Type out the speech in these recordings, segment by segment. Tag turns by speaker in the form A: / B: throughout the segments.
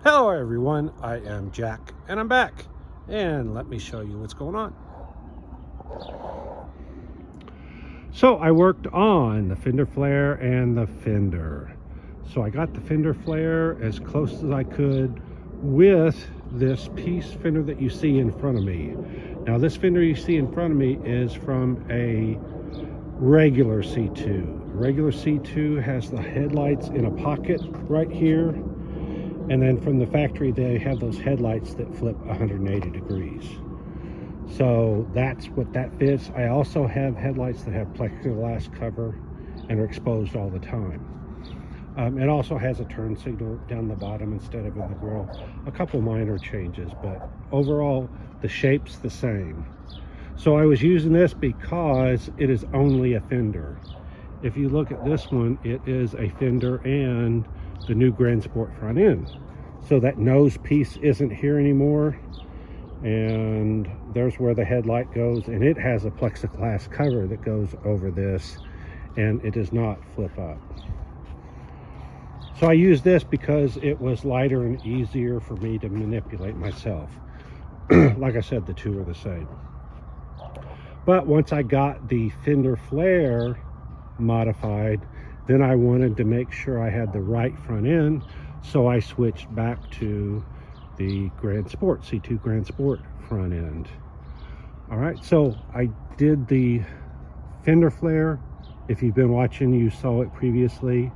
A: Hello everyone, I am Jack and I'm back, and let me show you what's going on. So I worked on the fender flare and the fender. So I got the fender flare as close as I could with this piece fender that you see in front of me. Now this fender you see in front of me is from a regular C2. Regular C2 has the headlights in a pocket right here. And then from the factory, they have those headlights that flip 180 degrees. So that's what that fits. I also have headlights that have plexiglass cover and are exposed all the time. It also has a turn signal down the bottom instead of in the grill. A couple minor changes, but overall, the shape's the same. So I was using this because it is only a fender. If you look at this one, it is a fender and the new Grand Sport front end. So that nose piece isn't here anymore, and there's where the headlight goes, and it has a plexiglass cover that goes over this, and it does not flip up. So I used this because it was lighter and easier for me to manipulate myself. Like I said, the two are the same. But once I got the fender flare modified, then I wanted to make sure I had the right front end, so I switched back to the Grand Sport, C2 Grand Sport front end. All right, so I did the fender flare. If you've been watching, you saw it previously.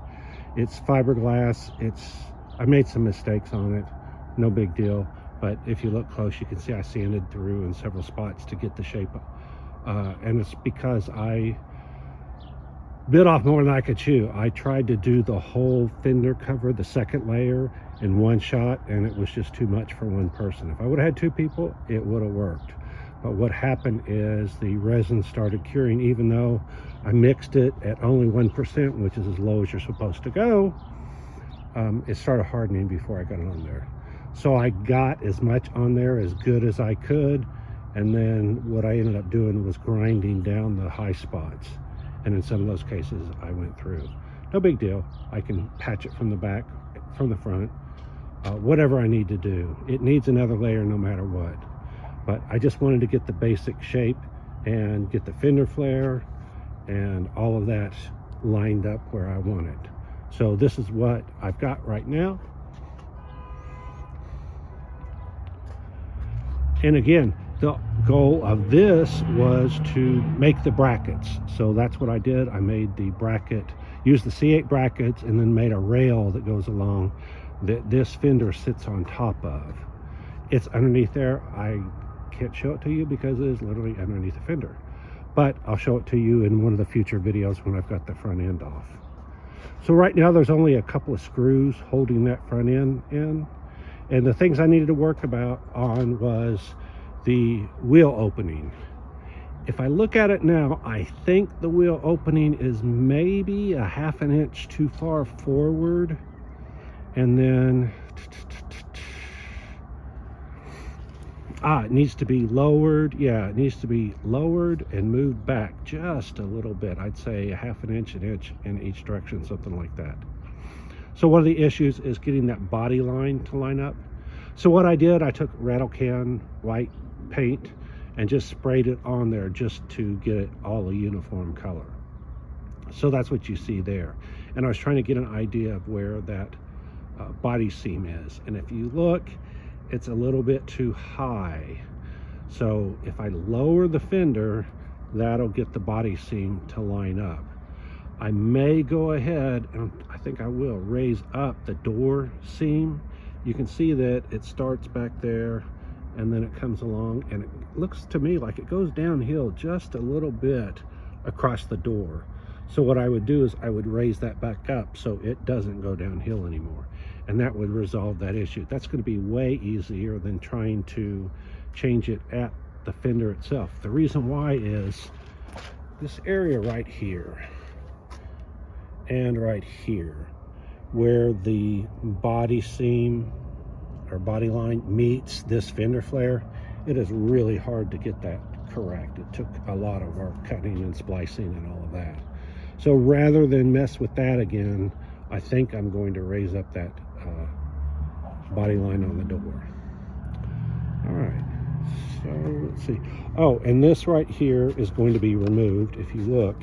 A: It's fiberglass. I made some mistakes on it, no big deal. But if you look close, you can see I sanded through in several spots to get the shape. And it's because I bit off more than I could chew. I tried to do the whole fender cover, the second layer, in one shot, and it was just too much for one person. If I would have had two people, it would have worked. But what happened is the resin started curing, even though I mixed it at only 1%, which is as low as you're supposed to go. It started hardening before I got it on there. So I got as much on there as good as I could, and then what I ended up doing was grinding down the high spots. And in some of those cases, I went through. No big deal. I can patch it from the back, from the front, whatever I need to do. It needs another layer no matter what. But I just wanted to get the basic shape and get the fender flare and all of that lined up where I want it. So this is what I've got right now. And again, the goal of this was to make the brackets. So that's what I did. I made the bracket, used the C8 brackets, and then made a rail that goes along that this fender sits on top of. It's underneath there. I can't show it to you because it is literally underneath the fender. But I'll show it to you in one of the future videos when I've got the front end off. So right now there's only a couple of screws holding that front end in. And the things I needed to work on was the wheel opening. If I look at it now, I think the wheel opening is maybe a ½ inch too far forward. And then, it needs to be lowered. Yeah, it needs to be lowered and moved back just a little bit. I'd say a ½ inch, an inch in each direction, something like that. So one of the issues is getting that body line to line up. So what I did, I took rattle can white paint and just sprayed it on there just to get it all a uniform color. So that's what you see there. And I was trying to get an idea of where that body seam is. And if you look, it's a little bit too high. So if I lower the fender, that'll get the body seam to line up. I may go ahead, and I think I will, raise up the door seam. You can see that it starts back there and then it comes along, and it looks to me like it goes downhill just a little bit across the door. So what I would do is I would raise that back up so it doesn't go downhill anymore, and that would resolve that issue. That's going to be way easier than trying to change it at the fender itself. The reason why is this area right here and right here, where the body seam or body line meets this fender flare, it is really hard to get that correct. It took a lot of work cutting and splicing and all of that. So rather than mess with that again, I think I'm going to raise up that body line on the door. All right, so let's see. Oh, and this right here is going to be removed. If you look,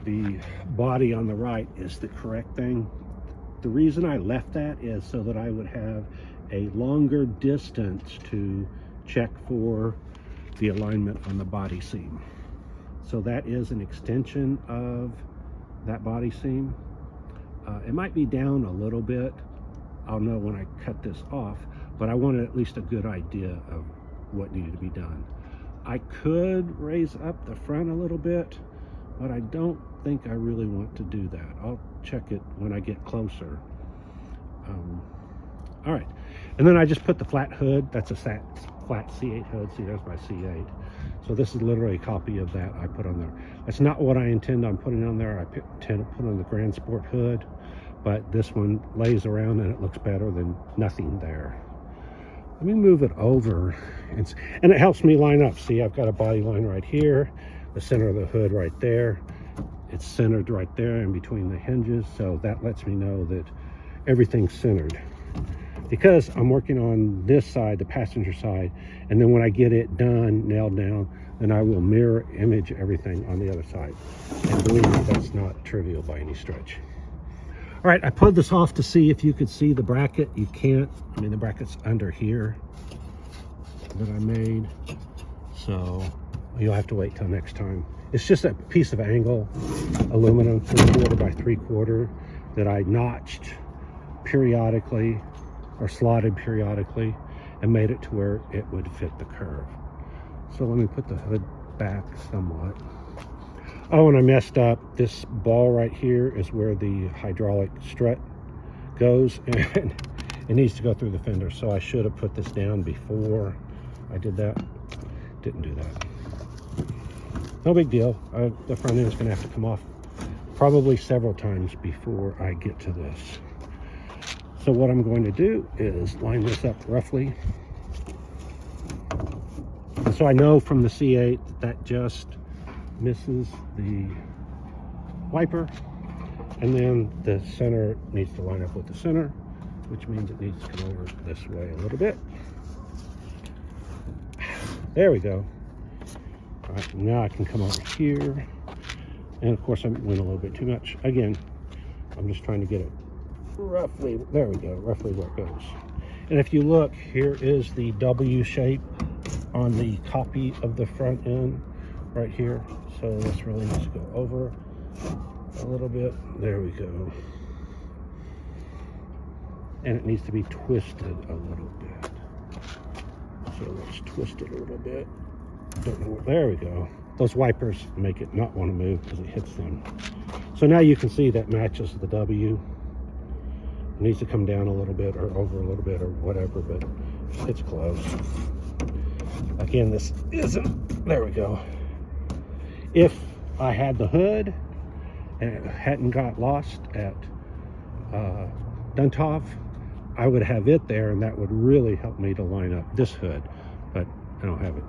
A: the body on the right is the correct thing. The reason I left that is so that I would have a longer distance to check for the alignment on the body seam. So that is an extension of that body seam. It might be down a little bit. I'll know when I cut this off, but I wanted at least a good idea of what needed to be done. I could raise up the front a little bit, but I don't think I really want to do that. I'll check it when I get closer. All right, and then I just put the flat hood. That's a flat C8 hood. See, there's my C8. So this is literally a copy of that I put on there. That's not what I intend on putting on there. I tend to put on the Grand Sport hood, but this one lays around and it looks better than nothing there. Let me move it over, and it helps me line up. See, I've got a body line right here, the center of the hood right there. It's centered right there in between the hinges, so that lets me know that everything's centered. Because I'm working on this side, the passenger side, and then when I get it done, nailed down, then I will mirror image everything on the other side. And believe me, that's not trivial by any stretch. All right, I pulled this off to see if you could see the bracket. You can't. I mean, the bracket's under here that I made. So you'll have to wait till next time. It's just a piece of angle aluminum 3/4 by 3/4 that I notched periodically or slotted periodically and made it to where it would fit the curve. So let me put the hood back somewhat. Oh, and I messed up. This ball right here is where the hydraulic strut goes, and it needs to go through the fender. So I should have put this down before I did that. Didn't do that. No big deal. The front end is going to have to come off probably several times before I get to this. So what I'm going to do is line this up roughly. And so I know from the C8 that just misses the wiper, and then the center needs to line up with the center, which means it needs to come over this way a little bit. There we go. All right, now I can come over here, and of course I went a little bit too much. Again, I'm just trying to get it roughly, there we go, roughly where it goes. And if you look, here is the W shape on the copy of the front end right here. So this really needs to go over a little bit. There we go. And it needs to be twisted a little bit. So let's twist it a little bit. Don't know, there we go. Those wipers make it not want to move because it hits them. So now you can see that matches the W. It needs to come down a little bit or over a little bit or whatever, but it's close. Again, this isn't, there we go. If I had the hood and it hadn't got lost at Duntov, I would have it there, and that would really help me to line up this hood, but I don't have it.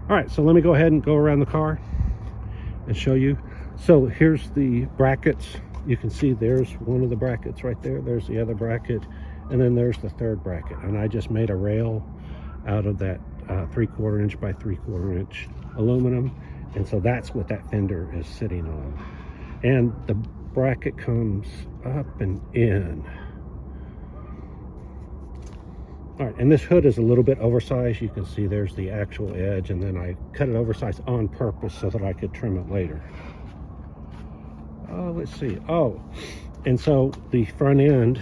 A: All right, so let me go ahead and go around the car and show you. So here's the brackets. You can see there's one of the brackets right there. There's the other bracket, and then there's the third bracket. And I just made a rail out of that 3/4 inch by 3/4 inch aluminum. And so that's what that fender is sitting on. And the bracket comes up and in. All right, and this hood is a little bit oversized. You can see there's the actual edge, and then I cut it oversized on purpose so that I could trim it later. Let's see. Oh, and so the front end,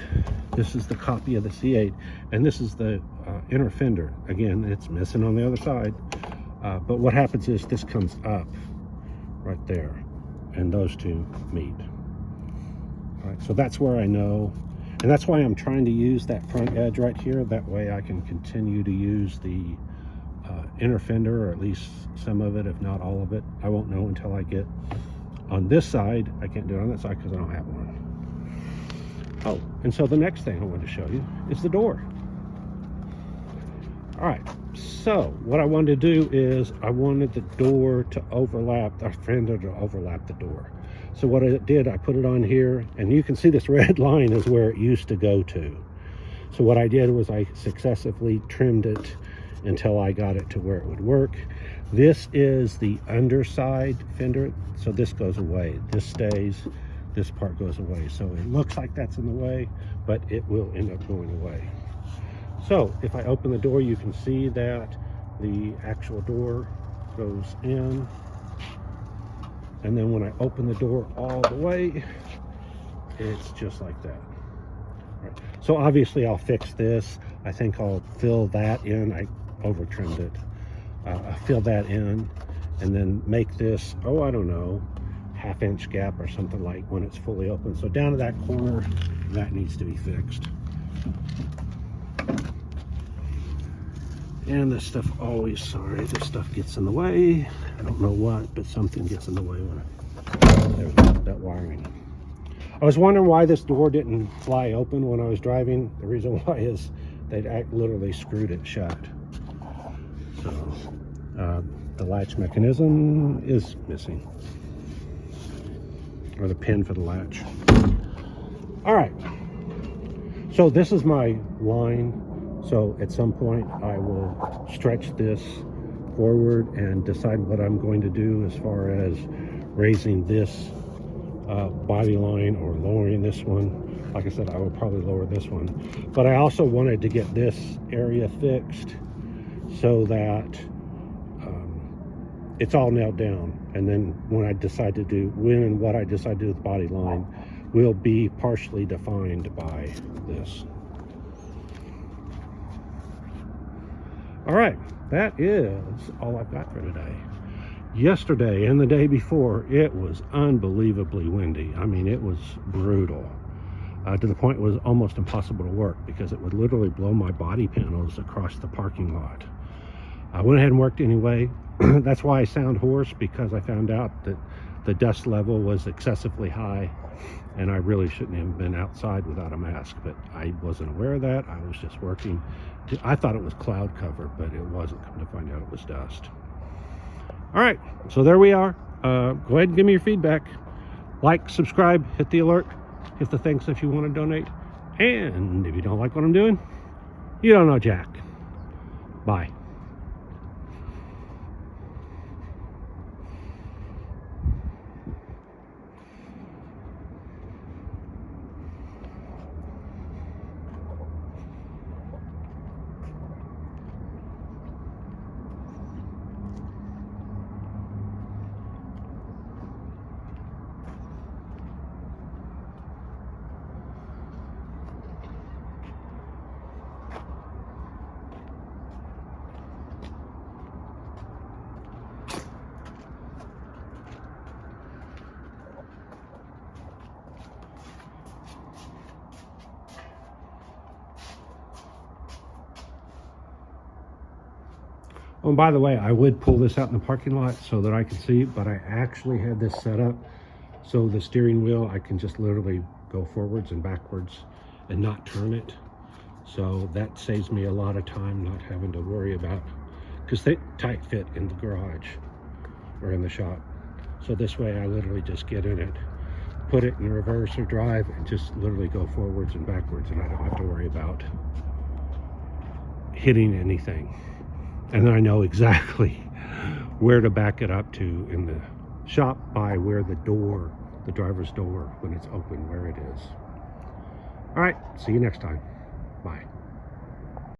A: this is the copy of the C8, and this is the inner fender. Again, it's missing on the other side, but what happens is this comes up right there, and those two meet. All right, so that's where I know, and that's why I'm trying to use that front edge right here. That way I can continue to use the inner fender, or at least some of it, if not all of it. I won't know until I get on this side. I can't do it on that side because I don't have one. Oh, and so the next thing I want to show you is the door. All right, so what I wanted to do is I wanted the door to overlap, the fender to overlap the door. So what I did, I put it on here, and you can see this red line is where it used to go to. So what I did was I successively trimmed it until I got it to where it would work. This is the underside fender, so this goes away. This stays, this part goes away. So it looks like that's in the way, but it will end up going away. So if I open the door, you can see that the actual door goes in. And then when I open the door all the way, it's just like that. Right. So obviously I'll fix this. I think I'll fill that in. I over trimmed it. I'll fill that in and then make this, oh, I don't know, 1/2 inch gap or something like when it's fully open. So down to that corner, that needs to be fixed. And this stuff always, sorry, this stuff gets in the way. I don't know what, but something gets in the way when there's that wiring. I was wondering why this door didn't fly open when I was driving. The reason why is they'd literally screwed it shut. So the latch mechanism is missing, or the pin for the latch. All right, so this is my line. So at some point I will stretch this forward and decide what I'm going to do as far as raising this body line or lowering this one. Like I said, I will probably lower this one, but I also wanted to get this area fixed so that it's all nailed down, and then when I decide to do what I decide to do with the body line will be partially defined by this. All right, that is all I've got for today. Yesterday and the day before, it was unbelievably windy. I mean, it was brutal, to the point it was almost impossible to work because it would literally blow my body panels across the parking lot. I went ahead and worked anyway. That's why I sound hoarse, because I found out that the dust level was excessively high and I really shouldn't have been outside without a mask, but I wasn't aware of that. I was just working. I thought it was cloud cover, but it wasn't. Come to find out it was dust. All right, so there we are. Go ahead and give me your feedback. Like, subscribe, hit the alert, hit the thanks if you want to donate. And if you don't like what I'm doing, you don't know jack. Bye. Oh, and by the way, I would pull this out in the parking lot so that I could see, but I actually had this set up so the steering wheel, I can just literally go forwards and backwards and not turn it. So that saves me a lot of time not having to worry about, because they tight fit in the garage or in the shop. So this way I literally just get in it, put it in reverse or drive, and just literally go forwards and backwards, and I don't have to worry about hitting anything. And then I know exactly where to back it up to in the shop by where the door, the driver's door, when it's open, where it is. All right, see you next time. Bye.